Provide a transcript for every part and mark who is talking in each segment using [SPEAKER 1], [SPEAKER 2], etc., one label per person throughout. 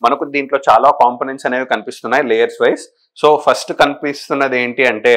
[SPEAKER 1] మనకు దీంట్లో చాలా కాంపోనెంట్స్ అనేవి కనిపిస్తున్నాయి లేయర్స్ వైజ్. సో ఫస్ట్ కనిపిస్తున్నది ఏంటి అంటే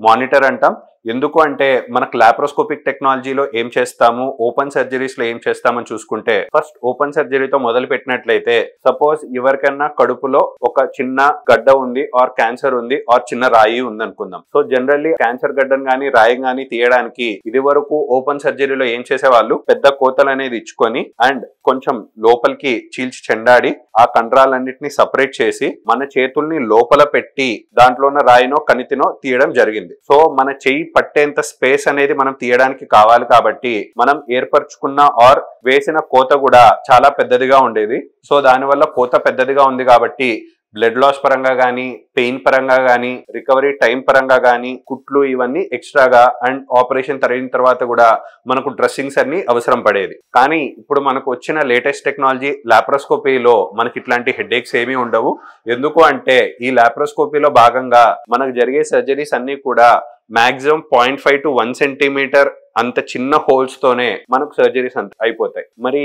[SPEAKER 1] మానిటర్ అంటాం. ఎందుకు అంటే మనకు లాప్రోస్కోపిక్ టెక్నాలజీలో ఏం చేస్తాము, ఓపెన్ సర్జరీస్ లో ఏం చేస్తామని చూసుకుంటే, ఫస్ట్ ఓపెన్ సర్జరీతో మొదలు పెట్టినట్లయితే సపోజ్ ఎవరికైనా కడుపులో ఒక చిన్న గడ్డ ఉంది ఆర్ క్యాన్సర్ ఉంది ఆర్ చిన్న రాయి ఉంది అనుకుందాం. సో జనరల్లీ క్యాన్సర్ గడ్డను కానీ రాయి కానీ తీయడానికి ఇది వరకు ఓపెన్ సర్జరీలో ఏం చేసేవాళ్ళు, పెద్ద కోతలు అనేది ఇచ్చుకొని అండ్ కొంచెం లోపలికి చీల్చి చెండాడి ఆ కండరాలన్నిటిని సపరేట్ చేసి మన చేతుల్ని లోపల పెట్టి దాంట్లో ఉన్న రాయినో కణితినో తీయడం జరిగింది. సో మన చెయ్యి పట్టేంత స్పేస్ అనేది మనం తీయడానికి కావాలి కాబట్టి మనం ఏర్పరచుకున్న ఆర్ వేసిన కోత కూడా చాలా పెద్దదిగా ఉండేది. సో దానివల్ల కోత పెద్దదిగా ఉంది కాబట్టి బ్లడ్ లాస్ పరంగా కానీ, పెయిన్ పరంగా కానీ, రికవరీ టైం పరంగా కానీ, కుట్లు ఇవన్నీ ఎక్స్ట్రాగా అండ్ ఆపరేషన్ జరిగిన తర్వాత కూడా మనకు డ్రెస్సింగ్స్ అన్ని అవసరం పడేది. కానీ ఇప్పుడు మనకు వచ్చిన లేటెస్ట్ టెక్నాలజీ లాప్రోస్కోపీలో మనకి ఇట్లాంటి హెడేక్స్ ఏమీ ఉండవు. ఎందుకు అంటే ఈ లాప్రోస్కోపీలో భాగంగా మనకు జరిగే సర్జరీస్ అన్ని కూడా మాక్సిమం 0.5 to 1 సెంటీమీటర్ అంత చిన్న హోల్స్ తోనే మనకు సర్జరీస్ అంత అయిపోతాయి. మరి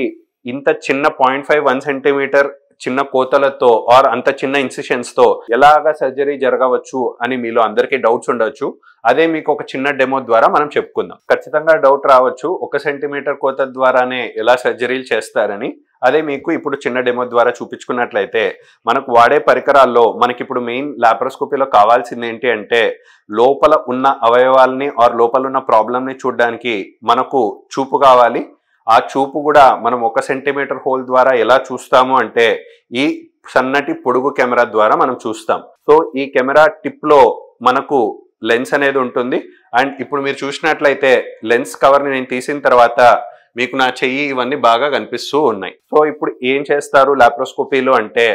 [SPEAKER 1] ఇంత చిన్న 0.5-1 సెంటీమీటర్ చిన్న కోతలతో ఆర్ అంత చిన్న ఇన్సిషన్స్ తో ఎలాగా సర్జరీ జరగవచ్చు అని మీలో అందరికీ డౌట్స్ ఉండొచ్చు. అదే మీకు ఒక చిన్న డెమో ద్వారా మనం చెప్పుకుందాం. ఖచ్చితంగా డౌట్ రావచ్చు 1 సెంటీమీటర్ కోత ద్వారానే ఎలా సర్జరీలు చేస్తారని. అదే మీకు ఇప్పుడు చిన్న డెమో ద్వారా చూపించుకున్నట్లయితే మనకు వాడే పరికరాల్లో మనకి ఇప్పుడు మెయిన్ లాప్రోస్కోపీలో కావాల్సింది ఏంటి అంటే లోపల ఉన్న అవయవాల్ని ఆర్ లోపల ఉన్న ప్రాబ్లమ్ని చూడడానికి మనకు చూపు కావాలి. ఆ చూపు కూడా మనం 1 సెంటీమీటర్ హోల్ ద్వారా ఎలా చూస్తాము అంటే ఈ సన్నటి పొడుగు కెమెరా ద్వారా మనం చూస్తాం. సో ఈ కెమెరా టిప్ లో మనకు లెన్స్ అనేది ఉంటుంది. అండ్ ఇప్పుడు మీరు చూసినట్లయితే లెన్స్ కవర్ ని నేను తీసిన తర్వాత మీకు నా చెయ్యి ఇవన్నీ బాగా కనిపిస్తూ ఉన్నాయి. సో ఇప్పుడు ఏం చేస్తారు లాప్రోస్కోపీలో అంటే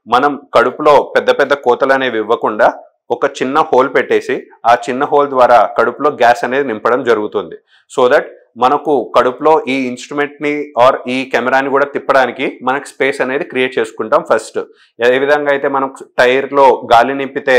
[SPEAKER 1] మనం కడుపులో పెద్ద పెద్ద కోతలు అనేవి ఇవ్వకుండా ఒక చిన్న హోల్ పెట్టేసి ఆ చిన్న హోల్ ద్వారా కడుపులో గ్యాస్ అనేది నింపడం జరుగుతుంది. సో దట్ మనకు కడుపులో ఈ ఇన్స్ట్రుమెంట్ ని ఆర్ ఈ కెమెరాని కూడా తిప్పడానికి మనకు స్పేస్ అనేది క్రియేట్ చేసుకుంటాం ఫస్ట్. ఏ విధంగా అయితే మనం టైర్ లో గాలి నింపితే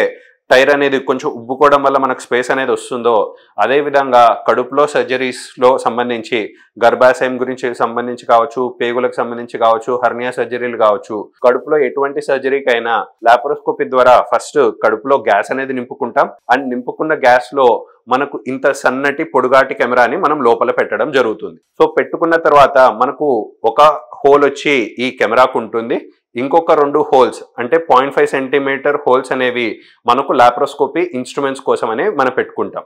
[SPEAKER 1] టైర్ అనేది కొంచెం ఉబ్బుకోవడం వల్ల మనకు స్పేస్ అనేది వస్తుందో, అదే విధంగా కడుపులో సర్జరీస్ లో సంబంధించి గర్భాశయం గురించి సంబంధించి కావచ్చు, పేగులకు సంబంధించి కావచ్చు, హర్నియా సర్జరీలు కావచ్చు, కడుపులో ఎటువంటి సర్జరీకైనా లాప్రోస్కోపీ ద్వారా ఫస్ట్ కడుపులో గ్యాస్ అనేది నింపుకుంటాం. అండ్ నింపుకున్న గ్యాస్ లో మనకు ఇంత సన్నటి పొడుగాటి కెమెరాని మనం లోపల పెట్టడం జరుగుతుంది. సో పెట్టుకున్న తర్వాత మనకు ఒక హోల్ వచ్చి ఈ కెమెరాకు ఉంటుంది. ఇంకొక 2 హోల్స్ అంటే 0.5 సెంటీమీటర్ హోల్స్ అనేవి మనకు లాప్రోస్కోపీ ఇన్స్ట్రుమెంట్స్ కోసం మనం పెట్టుకుంటాం.